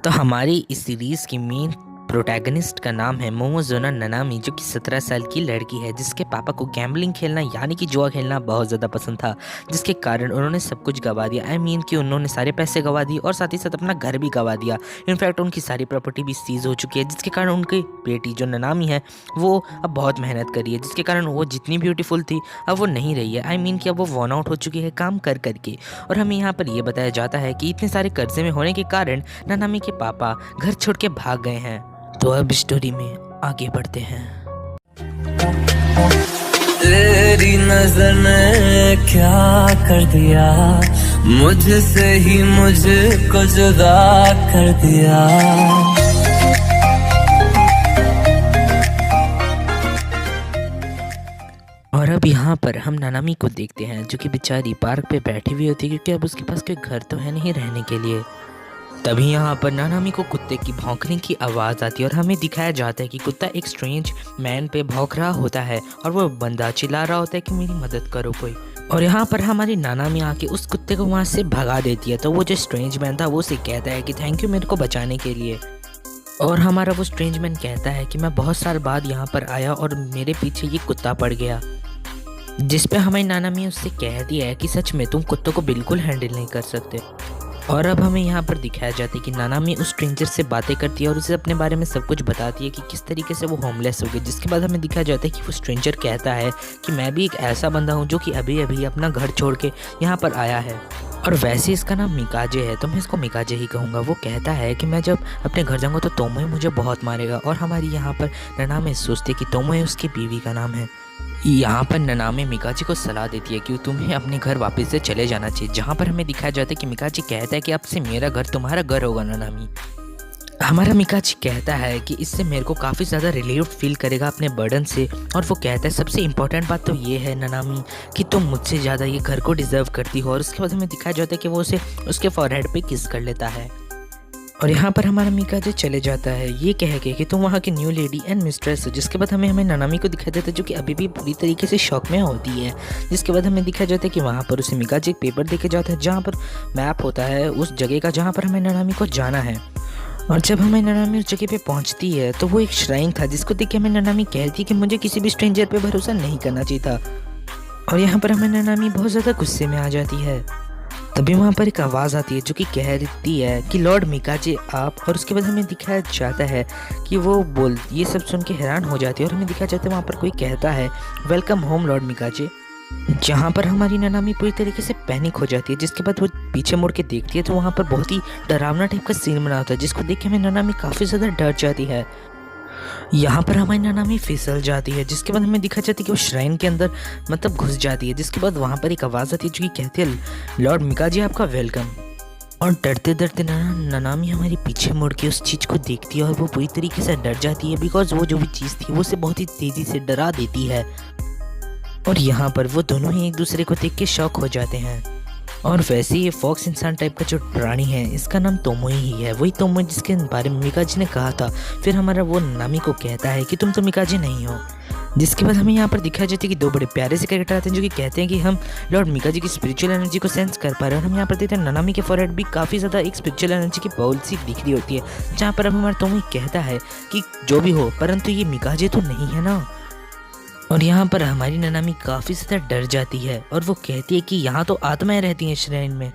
तो हमारी इस सीरीज़ की मेन प्रोटैगनिस्ट का नाम है मोमोज़ोना ननामी, जो कि 17 साल की लड़की है जिसके पापा को गैम्बलिंग खेलना यानी कि जुआ खेलना बहुत ज़्यादा पसंद था, जिसके कारण उन्होंने सब कुछ गवा दिया। कि उन्होंने सारे पैसे गवा दिए और साथ ही साथ अपना घर भी गवा दिया। इनफैक्ट उनकी सारी प्रॉपर्टी भी सीज हो चुकी है, जिसके कारण उनकी बेटी जो ननामी है वो अब बहुत मेहनत करी है, जिसके कारण वो जितनी ब्यूटीफुल थी अब वो नहीं रही है। कि अब वो वॉन आउट हो चुकी है काम कर करके। और हमें यहाँ पर ये बताया जाता है कि इतने सारे कर्जे में होने के कारण ननामी के पापा घर छोड़ के भाग गए हैं। तो अब स्टोरी में आगे बढ़ते हैं। तेरी नजर ने क्या कर दिया, मुझसे ही मुझको जुदा कर दिया। और अब यहाँ पर हम ननामी को देखते हैं, जो कि बेचारी पार्क पे बैठी हुई होती है क्योंकि अब उसके पास कोई घर तो है नहीं रहने के लिए। तभी यहाँ पर ननामी को कुत्ते की भौंकने की आवाज़ आती है और हमें दिखाया जाता है कि कुत्ता एक स्ट्रेंज मैन पे भौंक रहा होता है और वो बंदा चिल्ला रहा होता है कि मेरी मदद करो कोई। और यहाँ पर हमारी ननामी आके उस कुत्ते को वहाँ से भगा देती है। तो वो जो स्ट्रेंज मैन था वो उसे कहता है कि थैंक यू मेरे को बचाने के लिए। और हमारा वो स्ट्रेंज मैन कहता है कि मैं बहुत साल बाद यहाँ पर आया और मेरे पीछे ये कुत्ता पड़ गया, जिस पे हमारी ननामी उससे कह दिया है कि सच में तुम कुत्तों को बिल्कुल हैंडल नहीं कर सकते। और अब हमें यहाँ पर दिखाया जाता है कि ननामी उस स्ट्रेंजर से बातें करती है और उसे अपने बारे में सब कुछ बताती है कि किस तरीके से वो होमलेस हो गई। जिसके बाद हमें दिखाया जाता है कि वो स्ट्रेंजर कहता है कि मैं भी एक ऐसा बंदा हूँ जो कि अभी अभी अपना घर छोड़ के यहाँ पर आया है, और वैसे इसका नाम मिकाजे है तो मैं इसको मिकाजे ही कहूँगा। वो कहता है कि मैं जब अपने घर जाऊँगा तो तोमोए मुझे बहुत मारेगा। और हमारी यहाँ पर ननामी सोचती है कि तोमोए उसकी बीवी का नाम है। यहाँ पर ननामी मिकाजी को सलाह देती है कि तुम्हें अपने घर वापस से चले जाना चाहिए, जहाँ पर हमें दिखाया जाता है कि मिकाजी कहता है कि अब से मेरा घर तुम्हारा घर होगा ननामी। हमारा मिकाजी कहता है कि इससे मेरे को काफ़ी ज़्यादा रिलीव फील करेगा अपने बर्डन से। और वो कहता है सबसे इम्पोर्टेंट बात तो ये है ननामी कि तुम मुझसे ज़्यादा ये घर को डिज़र्व करती हो। और उसके बाद हमें दिखाया जाता है कि वो उसे उसके फॉरहेड पे किस कर लेता है। और यहाँ पर हमारा मिकाजे चले जाता है ये कह के कि तुम वहाँ की न्यू लेडी एंड मिस्ट्रेस हो। जिसके बाद हमें ननामी को दिखाया जाता है जो कि अभी भी पूरी तरीके से शॉक में होती है। जिसके बाद हमें दिखाया जाता है कि वहाँ पर उसे मिकाजे एक पेपर देके जाता है जहाँ पर मैप होता है उस जगह का जहाँ पर हमें ननामी को जाना है। और जब हमें ननामी उस जगह पे पहुँचती है तो वो एक श्राइन था, जिसको देख के हमें ननामी कहती है कि मुझे किसी भी स्ट्रेंजर पे भरोसा नहीं करना चाहिए था। और यहाँ पर हमें ननामी बहुत ज़्यादा गुस्से में आ जाती है। तभी वहाँ पर एक आवाज़ आती है जो कि कहती है कि लॉर्ड मिकाजे आप। और उसके बाद हमें दिखाया जाता है कि वो ये सब सुन के हैरान हो जाती है। और हमें दिखाया जाता है वहाँ पर कोई कहता है वेलकम होम लॉर्ड मिकाजे, जहाँ पर हमारी ननामी पूरी तरीके से पैनिक हो जाती है। जिसके बाद वो पीछे मुड़ के देखती है तो वहाँ पर बहुत ही डरावना टाइप का सीन बना होता है, जिसको देख के हमें ननामी काफ़ी ज़्यादा डर जाती है। यहाँ पर हमारी ननामी फिसल जाती है, जिसके बाद हमें दिखा जाती है कि वो श्राइन के अंदर मतलब घुस जाती है। जिसके बाद वहाँ पर एक आवाज़ आती है जो कि कहती है लॉर्ड मिकाजी आपका वेलकम। और डरते डरते ननामी हमारी पीछे मुड़ के उस चीज़ को देखती है और वो पूरी तरीके से डर जाती है, बिकॉज वो जो भी चीज़ थी वो उसे बहुत ही तेज़ी से डरा देती है। और यहाँ पर वो दोनों ही एक दूसरे को देख के शॉक हो जाते हैं। और वैसे ये फॉक्स इंसान टाइप का जो प्राणी है इसका नाम तोमोई ही है, वही तोमोई जिसके बारे में मिकाजी ने कहा था। फिर हमारा वो ननामी को कहता है कि तुम तो मिकाजी नहीं हो। जिसके बाद हमें यहाँ पर दिखाया जाता है कि दो बड़े प्यारे से कैरेक्टर आते हैं जो कि कहते हैं कि हम लॉर्ड मिकाजी की स्पिरिचुअल एनर्जी को सेंस कर पा रहे हैं। और हम यहाँ पर देखते हैं ननामी के फॉरहेड भी काफ़ी ज़्यादा एक स्पिरिचुअल एनर्जी की बॉल सी दिख रही होती है, जहाँ पर अब हमारा तोमोई कहता है कि जो भी हो परंतु ये मिकाजी तो नहीं है ना। और यहाँ पर हमारी ननामी काफ़ी ज़्यादा डर जाती है और वो कहती है कि यहाँ तो आत्माएं रहती हैं श्राइन में।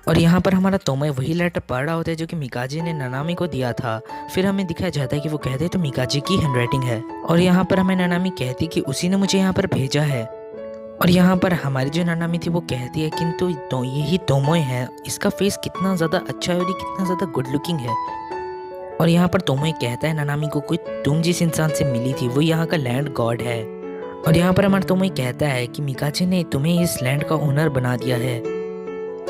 और यहाँ पर हमारा तोमोई वही लेटर पढ़ रहा होता है जो कि मिकाजी ने ननामी को दिया था। फिर हमें दिखाया जाता है कि वो कहते हैं तो मिकाजी की हैंडराइटिंग है। और यहाँ पर हमें ननामी कहती है कि उसी ने मुझे यहाँ पर भेजा है। और यहाँ पर हमारी जो ननामी थी वो कहती है किंतु तो यही तोमोई है, इसका फेस कितना ज़्यादा अच्छा है और ये कितना ज़्यादा गुड लुकिंग है। और यहाँ पर तोमोई कहता है ननामी को कोई तुम जिस इंसान से मिली थी वो यहाँ का लैंड गॉड है। और यहाँ पर हमारा तोमोई कहता है कि मिकाजी ने तुम्हें इस लैंड का ओनर बना दिया है।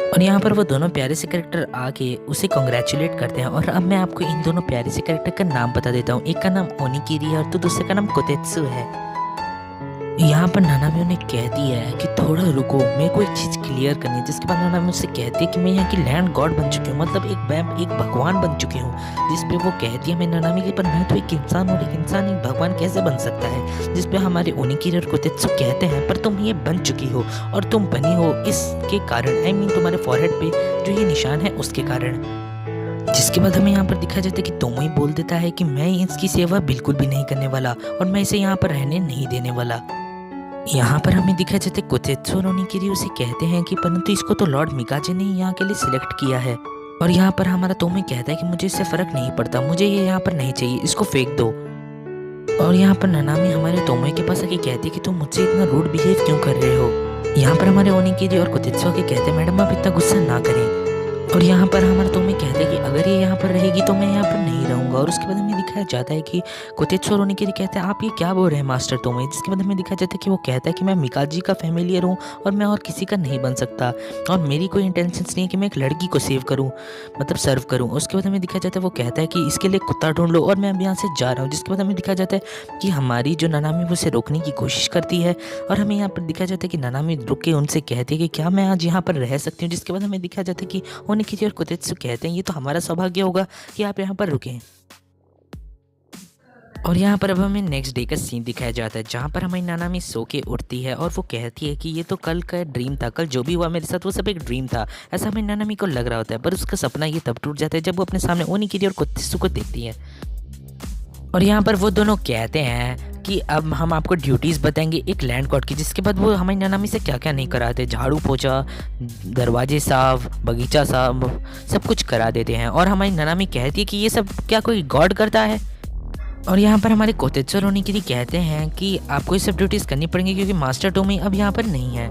और यहाँ पर वो दोनों प्यारे से कैरेक्टर आके उसे कॉन्ग्रेचुलेट करते हैं। और अब मैं आपको इन दोनों प्यारे से कैरेक्टर का नाम बता देता हूँ। एक का नाम ओनिकिरी है और तो दूसरे का नाम कोतेत्सु है। यहाँ पर ननामी उन्हें कहती है कि थोड़ा रुको, मेरे को एक चीज़ क्लियर करनी है। जिसके बाद ननामी उससे कहती है कि मैं यहाँ की लैंड गॉड बन चुकी हूँ, मतलब एक भगवान बन चुकी हूँ। जिस पे वो कहती है मैं ननामी के, पर मैं तो एक इंसान और एक इंसान एक भगवान कैसे बन सकता है। जिस पे हमारे ओनिकिरी और कोतेत्सु कहते हैं पर तुम ये बन चुकी हो और तुम बनी हो इसके कारण, तुम्हारे फॉरहेड पे जो ये निशान है उसके कारण। जिसके बाद हमें यहाँ पर दिखाया जाता है कि तोमोई बोल देता है कि मैं इसकी सेवा बिल्कुल भी नहीं करने वाला और मैं इसे यहाँ पर रहने नहीं देने वाला। यहाँ पर हमें दिखाया जाता है कोतेत्सु और ओनिकिरी उसे कहते हैं कि परंतु इसको तो लॉर्ड मिकाजे ने यहाँ के लिए सिलेक्ट किया है। और यहाँ पर हमारा तोमोई कहता है कि मुझे इससे फर्क नहीं पड़ता, मुझे ये यहाँ पर नहीं चाहिए, इसको फेंक दो। और यहाँ पर ननामी हमारे तोमोई के पास आके कहती है कि तुम मुझसे इतना रूड बिहेव क्यों कर रहे हो। यहाँ पर हमारे ओनिकिरी और कोतेत्सु के कहते हैं मैडम आप इतना गुस्सा ना करें। और यहाँ पर हमारा तोमोई कहते हैं कि अगर ये यहाँ पर रहेगी तो मैं यहाँ पर नहीं रहूँगा। और उसके बाद हमें दिखाया जाता है कि कोतेत्सु और ओनिकिरी कहते हैं आप ये क्या बोल रहे हैं मास्टर तोमोई। जिसके बाद हमें दिखाया जाता है कि वो कहता है कि मैं मिकाजी का फैमिलियर हूँ और मैं और किसी का नहीं बन सकता और मेरी कोई इंटेंशंस नहीं है कि मैं एक लड़की को सेव करूँ, मतलब सर्व करूँ। उसके बाद हमें दिखाया जाता है वो कहता है कि इसके लिए कुत्ता ढूंढ लो और मैं अब यहाँ से जा रहा हूँ। जिसके बाद हमें दिखाया जाता है कि हमारी जो ननामी वो उसे रोकने की कोशिश करती है और हमें यहाँ पर दिखाया जाता है कि ननामी रुक के उनसे कहती है कि क्या मैं आज यहाँ पर रह सकती हूँ। जिसके बाद हमें दिखाया जाता है कि ओनिकिरी और कोतेत्सु कहते हैं ये तो हमारा सौभाग्य होगा कि आप यहाँ पर रुकें। और यहाँ पर अब हमें नेक्स्ट डे का सीन दिखाया जाता है जहाँ पर हमारी नानामी सो के उठती है और वो कहती है कि ये तो कल का ड्रीम था, कल जो भी हुआ मेरे साथ वो सब एक ड्रीम था, ऐसा हमारी नानामी को लग रहा होता है। पर उसका सपना ये तब टूट जाता है जब वो अपने सामने ओनिकिरी और कोतेत्सु को देखती है। और यहाँ पर वो दोनों कहते हैं कि अब हम आपको ड्यूटीज़ बताएंगे एक लैंड कॉर्ट की। जिसके बाद वो हमारी नानामी से क्या क्या नहीं कराते, झाड़ू पोछा, दरवाजे साफ, बगीचा साफ, सब कुछ करा देते हैं। और हमारी नानामी कहती है कि ये सब क्या कोई गॉड करता है। और यहाँ पर हमारे कोतेत्सु और ओनिकिरी कहते हैं कि आपको ये सब ड्यूटीज़ करनी पड़ेंगी क्योंकि मास्टर टोमी अब यहाँ पर नहीं है।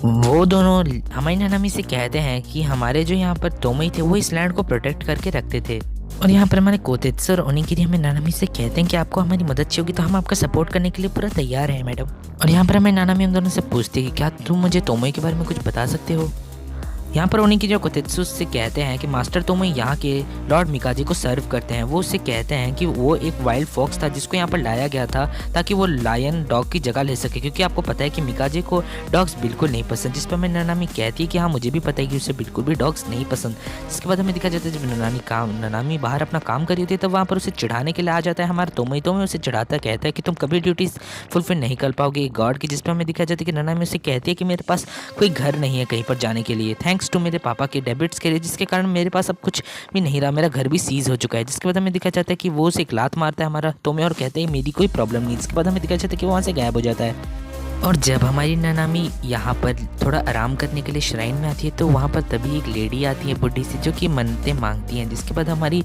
वो दोनों हमारी नानामी से कहते हैं कि हमारे जो यहाँ पर तोमई थे वो इस लैंड को प्रोटेक्ट करके रखते थे। और यहाँ पर हमारे कोतेत्सु और ओनिकिरी हमें नानामी से कहते हैं कि आपको हमारी मदद चाहिए होगी तो हम आपका सपोर्ट करने के लिए पूरा तैयार हैं मैडम। और यहाँ पर हमें नानामी हम दोनों से पूछती है कि क्या तुम मुझे तोमई के बारे में कुछ बता सकते हो। यहाँ पर ओनिकिरी और कोतेत्सु से कहते हैं कि मास्टर तोमोई यहाँ के लॉर्ड मिकाजी को सर्व करते हैं। वो उससे कहते हैं कि वो एक वाइल्ड फॉक्स था जिसको यहाँ पर लाया गया था ताकि वो लायन डॉग की जगह ले सके, क्योंकि आपको पता है कि मिकाजी को डॉग्स बिल्कुल नहीं पसंद। जिस पर मैं ननामी कहती है कि हाँ मुझे भी पता है कि उसे बिल्कुल भी डॉग्स नहीं पसंद। जिसके बाद हमें दिखा जाता है जब ननामी बाहर अपना काम कर रही होती है तब वहाँ पर उसे चिढ़ाने के लिए आ जाता है हमारा तोमोई। तोमोई उसे चिढ़ाता कहता है कि तुम कभी ड्यूटीज फुलफिल नहीं कर पाओगे एक गॉड की। जिस पर हमें दिखा जाता है कि ननामी उसे कहती है कि मेरे पास कोई घर नहीं है कहीं पर जाने के लिए, थैंक्स टू मेरे पापा के डेबिट्स के लिए, जिसके कारण मेरे पास अब कुछ भी नहीं रहा, मेरा घर भी सीज हो चुका है। जिसके बाद हमें दिखाया जाता है कि वो उसे एक लात मारता है हमारा तोमोई और कहते हैं मेरी कोई प्रॉब्लम नहीं। जिसके बाद हमें दिखाया जाता है कि वो वहाँ से गायब हो जाता है। और जब हमारी नानामी यहाँ पर थोड़ा आराम करने के लिए श्राइन में आती है तो वहाँ पर तभी एक लेडी आती है बुढ़ी सी जो कि मन्नतें मांगती हैं। जिसके बाद हमारी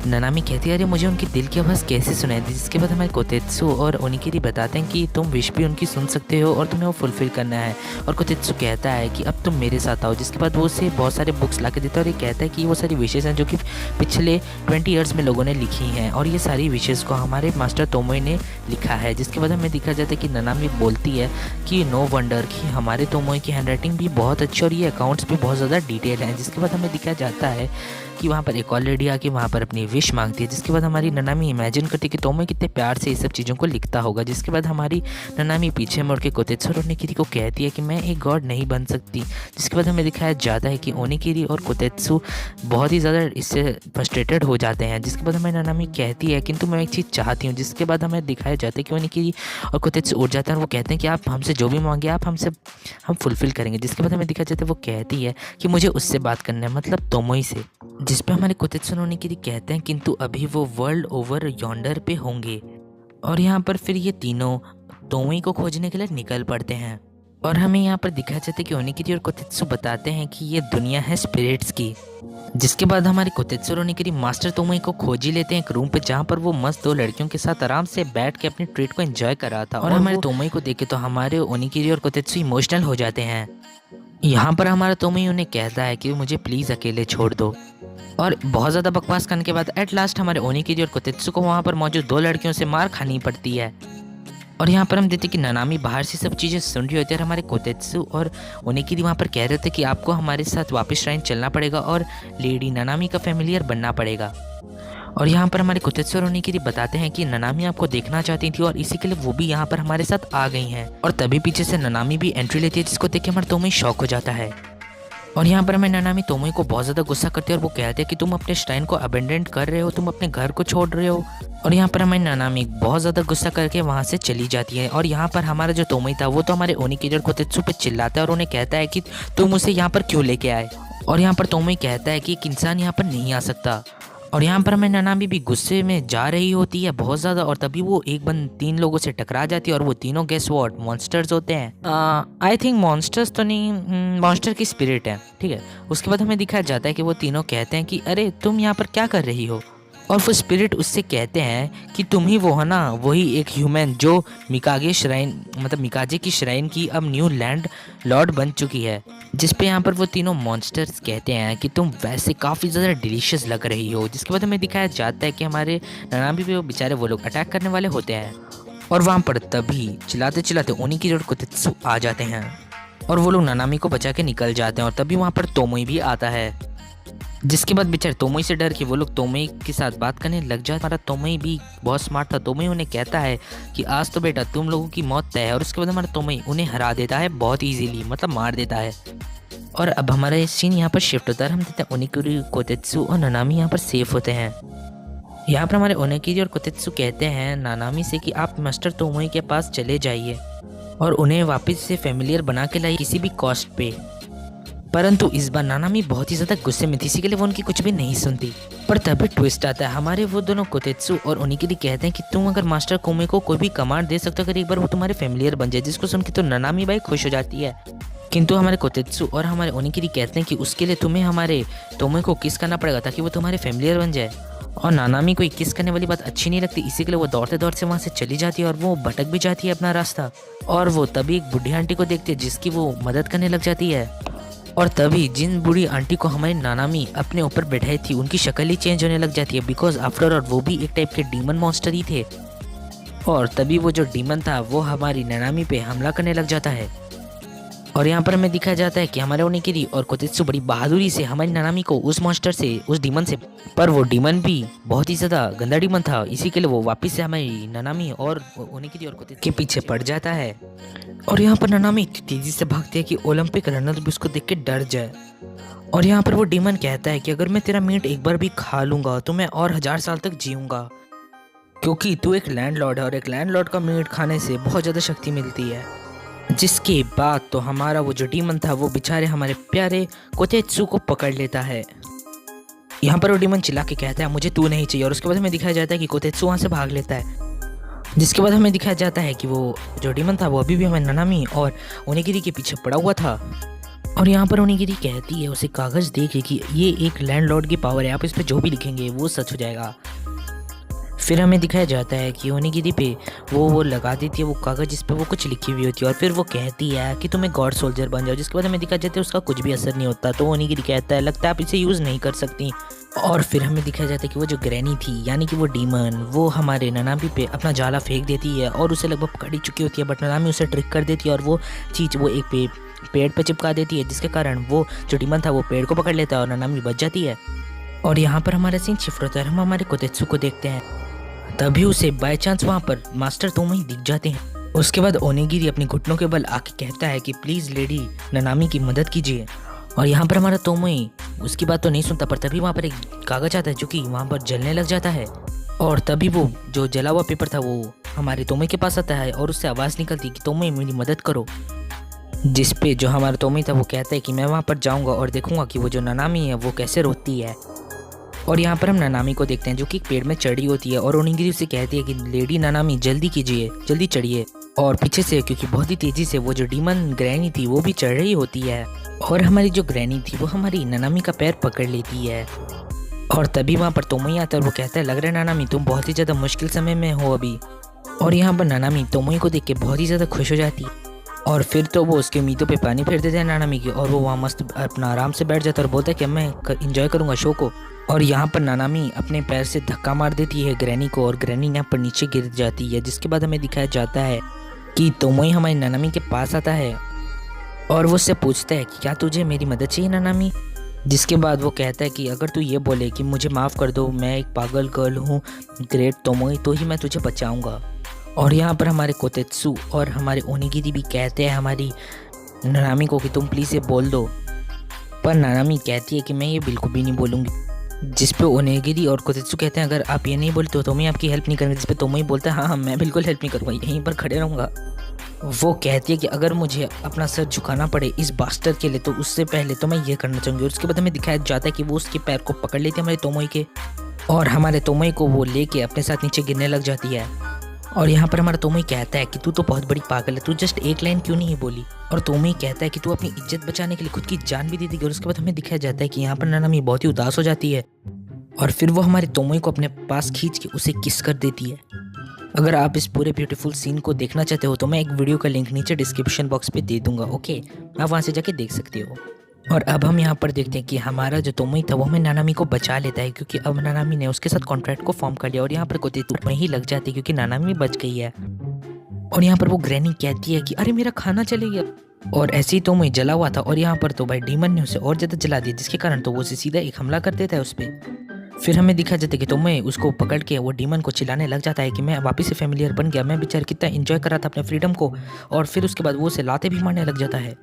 नानामी कहती है अरे मुझे उनकी दिल की आवाज़ कैसे सुनाई दी। जिसके बाद हमारे कोतेत्सु और ओनिकिरी बताते हैं कि तुम विश भी उनकी सुन सकते हो और तुम्हें वो फुलफिल करना है। और कोतेत्सु कहता है कि अब तुम मेरे साथ आओ। जिसके बाद वो उसे बहुत सारे बुक्स ला के देता है और ये कहता है कि वो सारी विशेज़ हैं जो कि पिछले 20 ईयर्स में लोगों ने लिखी हैं और ये सारी विशेज़ को हमारे मास्टर तोमोई ने लिखा है। जिसके बाद हमें दिखा जाता है कि नानामी बोलती है कि नो वंडर कि हमारे तोमोई की हैंडराइटिंग भी बहुत अच्छी और ये अकाउंट्स भी बहुत ज़्यादा डिटेल हैं। जिसके बाद हमें दिखाया जाता है कि वहाँ पर एक और लेडी आके वहाँ पर अपनी विश मांगती है। जिसके बाद हमारी ननामी इमेजिन करती है कि तोमोई कितने प्यार से ये सब चीज़ों को लिखता होगा। जिसके बाद हमारी ननामी पीछे मुड़ के कोतेत्सु और ओनिकिरी को कहती है कि मैं एक गॉड नहीं बन सकती। जिसके बाद हमें दिखाया जाता है कि ओनिकिरी और कोतेत्सु बहुत ही ज़्यादा इससे फ्रस्ट्रेटेड हो जाते हैं। जिसके बाद हमें ननामी कहती है किंतु मैं एक चीज़ चाहती हूँ। जिसके बाद हमें दिखाया जाता है कि ओनिकिरी और कोतेत्सु उठ जाता है और वो कहते हैं कि आप हमसे जो भी मांगे आप हमसे हम फुलफिल करेंगे। जिसके बाद हमें दिखाया जाता है वो कहती है कि मुझे उससे बात करना है, मतलब तोमोई से। जिस पे हमारे कोतेत्सु और ओनिकिरी कहते हैं किंतु अभी वो वर्ल्ड ओवर यॉन्डर पे होंगे। और यहाँ पर फिर ये तीनों तोमोई को खोजने के लिए निकल पड़ते हैं। और हमें यहाँ पर दिखाया जाता है कि ओनिकिरी और कोतेत्सु बताते हैं कि ये दुनिया है स्पिरिट्स की। जिसके बाद हमारे कोतेत्सु और ओनिकिरी मास्टर तोमोई को खोज ही लेते हैं एक रूम पे जहाँ पर वो मस्त दो लड़कियों के साथ आराम से बैठ के अपनी ट्रीट को एंजॉय कर रहा था। और हमारे तोमोई को देखे तो हमारे ओनिकिरी और कोतेत्सु इमोशनल हो जाते हैं। यहाँ पर हमारा तोमोई उन्हें कहता है कि मुझे प्लीज़ अकेले छोड़ दो। और बहुत ज़्यादा बकवास करने के बाद एट लास्ट हमारे ओनिकिरी और कोतेत्सु को वहाँ पर मौजूद दो लड़कियों से मार खानी पड़ती है। और यहाँ पर हम देखते हैं कि ननामी बाहर से सब चीज़ें सुन रही होती है और हमारे कोतेत्सु और ओनिकिरी वहाँ पर कह रहे थे कि आपको हमारे साथ वापस श्राइन चलना पड़ेगा और लेडी ननामी का फैमिलियर बनना पड़ेगा। और यहाँ पर हमारे कोतेत्सु और ओनिकिरी बताते हैं कि ननामी आपको देखना चाहती थी और इसी के लिए वो भी यहाँ पर हमारे साथ आ गई हैं। और तभी पीछे से ननामी भी एंट्री लेती है जिसको देख के हमारा तोमोई शॉक हो जाता है। और यहाँ पर हमें ननामी तोमोई को बहुत ज़्यादा गुस्सा करती है और वो कहते हैं कि तुम अपने श्राइन को अबेंडेंट कर रहे हो, तुम अपने घर को छोड़ रहे हो। और यहाँ पर हमें ननामी बहुत ज़्यादा गुस्सा करके वहाँ से चली जाती है। और यहाँ पर हमारा जो तोमोई था वो तो हमारे ओनिकिरी और कोतेत्सु पे चिल्लाता है और उन्हें कहता है कि तुम उसे यहाँ पर क्यों लेके आए। और यहाँ पर तोमोई कहता है कि एक इंसान यहाँ पर नहीं आ सकता। और यहाँ पर हमें नानामी भी गुस्से में जा रही होती है बहुत ज़्यादा, और तभी वो एक बंद 3 लोगों से टकरा जाती है और वो तीनों गेस व्हाट मॉन्स्टर्स होते हैं। आई थिंक मॉन्स्टर्स तो नहीं, मॉन्स्टर की स्पिरिट है, ठीक है। उसके बाद हमें दिखाया जाता है कि वो तीनों कहते हैं कि अरे तुम यहाँ पर क्या कर रही हो, और वो स्पिरिट उससे कहते हैं कि तुम ही वो हो ना, वही एक ह्यूमन जो मिकागे श्राइन मतलब मिकाजे की श्राइन की अब न्यू लैंड लॉर्ड बन चुकी है। जिस पे यहाँ पर वो तीनों मॉन्स्टर्स कहते हैं कि तुम वैसे काफ़ी ज़्यादा डिलीशियस लग रही हो। जिसके बाद हमें दिखाया जाता है कि हमारे नानाबी पे वो बेचारे वो लोग अटैक करने वाले होते हैं, और वहाँ पर तभी चिल्लाते चिल्लाते ओनिगिरी और कोतेत्सु आ जाते हैं और वो लोग नानामी को बचा के निकल जाते हैं। और तभी वहाँ पर तोमोई भी आता है, जिसके बाद बेचारे तोमोई से डर के वो लोग तोमोई के साथ बात करने लग जाते। हमारा तोमोई भी बहुत स्मार्ट था। तोमोई उन्हें कहता है कि आज तो बेटा तुम लोगों की मौत तय है, और उसके बाद हमारा तोमोई उन्हें हरा देता है बहुत इजीली, मतलब मार देता है। और अब हमारा सीन यहाँ पर शिफ्ट होता है, हम देखते हैं ओनिगिरी, कोतेत्सु और नानामी यहाँ पर सेफ होते हैं। यहाँ पर हमारे ओनिगिरी और कोतेत्सु कहते हैं नानामी से कि आप मास्टर तोमोई के पास चले जाइए और उन्हें वापस से फेमिलियर बना के लाइए किसी भी कॉस्ट पे। परंतु इस बार नानामी बहुत ही ज़्यादा गुस्से में थी, इसी के लिए वो उनकी कुछ भी नहीं सुनती। पर तभी ट्विस्ट आता है, हमारे वो दोनों कोतेत्सु और ओनिगिरी कहते हैं कि तुम अगर मास्टर कोमे को कोई भी कमांड दे सकते हो अगर एक बार वो तुम्हारे फेमिलियर बन जाए, जिसको सुन के तो नानामी भाई खुश हो जाती है। किंतु हमारे कोतेत्सु और हमारे ओनिगिरी कहते हैं कि उसके लिए तुम्हें हमारे तोमे को किस करना पड़ेगा ताकि वो तुम्हारे फेमिलियर बन जाए। और नानामी को किस करने वाली बात अच्छी नहीं लगती, इसी के लिए वो दौड़ते दौड़ते वहाँ से चली जाती है और वो भटक भी जाती है अपना रास्ता। और वो तभी एक बुढ़ी आंटी को देखती है जिसकी वो मदद करने लग जाती है। और तभी जिन बूढ़ी आंटी को हमारी नानामी अपने ऊपर बैठाई थी उनकी शक्ल ही चेंज होने लग जाती है, बिकॉज आफ्टर ऑल वो भी एक टाइप के डीमन मॉन्स्टर ही थे। और तभी वो जो डीमन था वो हमारी नानामी पे हमला करने लग जाता है। और यहाँ पर हमें दिखाया जाता है कि हमारे ओनिगिरी और कोतेत्सु बड़ी बहादुरी से हमारी नानामी को उस मॉन्स्टर से, उस डीमन से, पर वो डीमन भी बहुत ही ज़्यादा गंदा डीमन था, इसी के लिए वो वापस से हमारी नानामी और ओनिगिरी और कोतेत्सु के पीछे पड़ जाता है। और यहाँ पर नानामी इतनी तेज़ी से भागती है कि ओलंपिक रनर भी उसको देख के डर जाए। और यहाँ पर वो डीमन कहता है कि अगर मैं तेरा मीट एक बार भी खा लूँगा तो मैं और 1000 साल तक जीऊँगा, क्योंकि तू एक लैंडलॉर्ड है और एक लैंडलॉर्ड का मीट खाने से बहुत ज़्यादा शक्ति मिलती है। जिसके बाद तो हमारा वो जो डीमन था वो बेचारे हमारे प्यारे कोतेत्सु को पकड़ लेता है। यहाँ पर वो डीमन चिल्ला के कहता है मुझे तू नहीं चाहिए, और उसके बाद हमें दिखाया जाता है कि कोतेत्सु वहाँ से भाग लेता है। जिसके बाद हमें दिखाया जाता है कि वो जो डीमन था वो अभी भी हमारे नानामी और ओनिगिरी के पीछे पड़ा हुआ था। और यहाँ पर ओनिगिरी कहती है उसे कागज़ दे के कि ये एक लैंडलॉर्ड की पावर है, आप इस पर जो भी लिखेंगे वो सच हो जाएगा। फिर हमें दिखाया जाता है कि ओनिगिरी पे वो लगा देती है वो कागज़ जिस पे वो कुछ लिखी हुई होती है, और फिर वो कहती है कि तुम्हें गॉड सोल्जर बन जाओ। जिसके बाद हमें दिखाया जाता है उसका कुछ भी असर नहीं होता, तो ओनिगिरी कहता है लगता है आप इसे यूज़ नहीं कर सकती। और फिर हमें दिखाया जाता है कि वो जो ग्रैनी थी यानी कि वो डीमन वो हमारे नानामी पे अपना जाला फेंक देती है और उसे लगभग पकड़ी चुकी होती है, बट नानामी उसे ट्रिक कर देती है और वो चीज़ वो एक पेड़ पे चिपका देती है, जिसके कारण वो जो डीमन था वो पेड़ को पकड़ लेता है और नानामी बच जाती है। और यहाँ पर हमारा सीन शिफ्ट होता है, हम हमारे कोतेत्सु को देखते हैं। तभी उसे बाय चांस वहाँ पर मास्टर तोमोई दिख जाते हैं। उसके बाद ओनिगिरी अपने घुटनों के बल आके कहता है कि प्लीज़ लेडी नानामी की मदद कीजिए। और यहाँ पर हमारा तोमोई उसकी बात तो नहीं सुनता, पर तभी वहाँ पर एक कागज आता है जो कि वहाँ पर जलने लग जाता है। और तभी वो जो जला हुआ पेपर था वो हमारे तोमोई के पास आता है और उससे आवाज़ निकलती कि तोमोई मेरी मदद करो। जिस पे जो हमारा तोमोई था वो कहता है कि मैं वहाँ पर जाऊँगा और देखूंगा कि वो जो नानामी है वो कैसे रोती है। और यहाँ पर हम नानामी को देखते हैं जो कि एक पेड़ में चढ़ी होती है, और ओनिगिरी उसे कहती है कि लेडी नानामी जल्दी कीजिए, जल्दी चढ़िए। और पीछे से क्योंकि बहुत ही तेज़ी से वो जो डीमन ग्रैनी थी वो भी चढ़ रही होती है, और हमारी जो ग्रैनी थी वो हमारी नानामी का पैर पकड़ लेती है। और तभी वहाँ पर तोमोई आता है और वो कहता है लग रहा है नानामी तुम बहुत ही ज़्यादा मुश्किल समय में हो अभी। और यहाँ पर नानामी तोमोई को देख के बहुत ही ज़्यादा खुश हो जाती है, और फिर तो वो उसके उम्मीदों पे पानी फेर देते हैं नानामी की, और वो वहाँ मस्त अपना आराम से बैठ जाता है और बोलता है कि मैं इंजॉय करूँगा शो को। और यहाँ पर नानामी अपने पैर से धक्का मार देती है ग्रैनी को, और ग्रैनी यहाँ पर नीचे गिर जाती है। जिसके बाद हमें दिखाया जाता है कि तोमोई हमारी नानामी के पास आता है और वो उससे पूछता है कि क्या तुझे मेरी मदद चाहिए नानामी। जिसके बाद वो कहता है कि अगर तू ये बोले कि मुझे माफ़ कर दो, मैं एक पागल गर्ल हूँ ग्रेट तोमोई, तो ही मैं तुझे बचाऊँगा। और यहाँ पर हमारे कोतेत्सु और हमारे ओनिगिरी भी कहते हैं हमारी नानामी को कि तुम प्लीज़ ये बोल दो, पर नानामी कहती है कि मैं ये बिल्कुल भी नहीं बोलूँगी। जिस पे ओनिगिरी और कोतेत्सु कहते हैं अगर आप ये नहीं बोले तो मैं आपकी हेल्प नहीं करूँगा। जिस पे तोमोई बोलता है हाँ मैं बिल्कुल हेल्प नहीं करूँगा, यहीं पर खड़े रहूँगा। वो कहती है कि अगर मुझे अपना सर झुकाना पड़े इस बास्टर के लिए तो उससे पहले तो मैं ये करना चाहूँगी। और उसके बाद हमें दिखाया जाता है कि वो उसके पैर को पकड़ लेती है हमारे तोमोई के, और हमारे तोमोई को वो लेके अपने साथ नीचे गिरने लग जाती है। और यहाँ पर हमारा तोमोई कहता है कि तू तो बहुत बड़ी पागल है, तू जस्ट एक लाइन क्यों नहीं बोली। और तोमोई कहता है कि तू अपनी इज्जत बचाने के लिए खुद की जान भी दे देगी। और उसके बाद हमें दिखाया जाता है कि यहाँ पर नानामी बहुत ही उदास हो जाती है और फिर वो हमारे तोमोई को अपने पास खींच के उसे किस कर देती है। अगर आप इस पूरे ब्यूटीफुल सीन को देखना चाहते हो तो मैं एक वीडियो का लिंक नीचे डिस्क्रिप्शन बॉक्स पे दे दूंगा, ओके, आप वहाँ से जाके देख सकते हो। और अब हम यहाँ पर देखते हैं कि हमारा जो तोमोई था वो हमें नानामी को बचा लेता है, क्योंकि अब नानामी ने उसके साथ कॉन्ट्रैक्ट को फॉर्म कर लिया। और यहाँ पर कोते धूप में ही लग जाते हैं क्योंकि नानामी बच गई है। और यहाँ पर वो ग्रैनी कहती है कि अरे मेरा खाना चले गया। और ऐसे ही तोमोई जला हुआ था और यहाँ पर तो भाई डीमन ने उसे और ज़्यादा जला दिया, जिसके कारण तो वो उसे सीधा एक हमला कर देता है उस पर। फिर हमें दिखा जाता है कि तोमोई उसको पकड़ के वो डीमन को चिल्लाने लग जाता है कि मैं वापस से फैमिलियर बन गया, मैं बेचारा कितना एंजॉय कर रहा था अपने फ्रीडम को। और फिर उसके बाद वो उसे लाते भी मारने लग जाता है।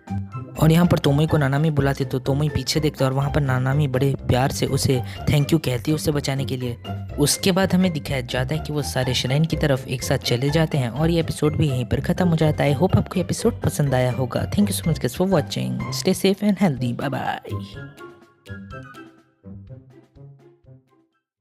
और यहाँ पर तोमोई को नानामी बुलाते तो तोमोई पीछे देखता है और वहाँ पर नानामी बड़े प्यार से उसे थैंक यू कहती है उसे बचाने के लिए। उसके बाद हमें दिखाया जाता है कि वो सारे श्राइन की तरफ एक साथ चले जाते हैं और ये एपिसोड भी यहीं पर खत्म हो जाता है। होप आपको एपिसोड पसंद आया होगा। Thank you so much guys for watching, stay safe and healthy, bye bye.